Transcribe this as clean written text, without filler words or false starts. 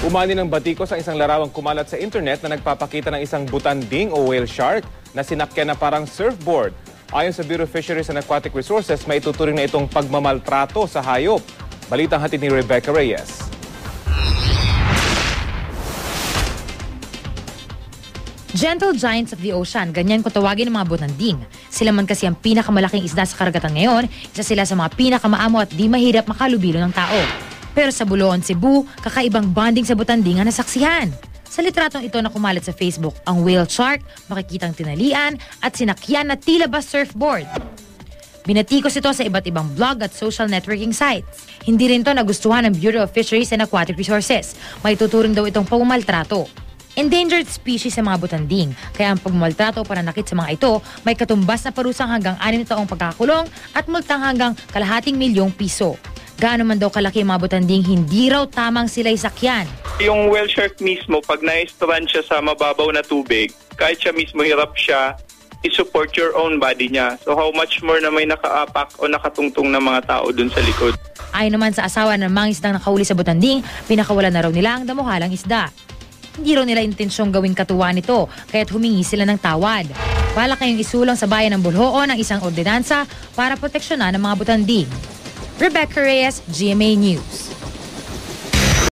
Umani ng batikos ang isang larawang kumalat sa internet na nagpapakita ng isang butanding o whale shark na sinakyan na parang surfboard. Ayon sa Bureau of Fisheries and Aquatic Resources, may ituturing na itong pagmamaltrato sa hayop. Balitang hatid ni Rebecca Reyes. Gentle giants of the ocean, ganyan ko tawagin ng mga butanding. Sila man kasi ang pinakamalaking isda sa karagatan ngayon, isa sila sa mga pinakamaamo at di mahirap makalubilo ng tao. Pero sa Buloan, Cebu, kakaibang bonding sa butanding ang nasaksihan. Sa litratong ito na kumalat sa Facebook, ang whale shark, makikitang tinalian at sinakyan na tila ba surfboard. Binatikos ito sa iba't ibang blog at social networking sites. Hindi rin ito nagustuhan ng Bureau of Fisheries and Aquatic Resources. May tuturing daw itong pagmamaltrato. Endangered species sa mga butanding, kaya ang pagmamaltrato o pananakit sa mga ito may katumbas na parusang hanggang 6 na taong pagkakulong at multang hanggang ₱250,000. Gaano man daw kalaki ang mga butanding, hindi raw tamang sila'y sakyan. Yung whale shark mismo, pag na-strand siya sa mababaw na tubig, kahit siya mismo hirap siya, i-support your own body niya. So how much more na may nakaapak o nakatungtong na mga tao dun sa likod. Ayon naman sa asawa ng mga isdang nakahuli sa butanding, pinakawalan na raw nila ang damuhalang isda. Hindi raw nila intensyong gawing katuwa nito, kaya't humingi sila ng tawad. Balak kayong isulang sa bayan ng Bulhoon ang isang ordinansa para proteksyonan ng mga butanding. Rebecca Reyes, GMA News.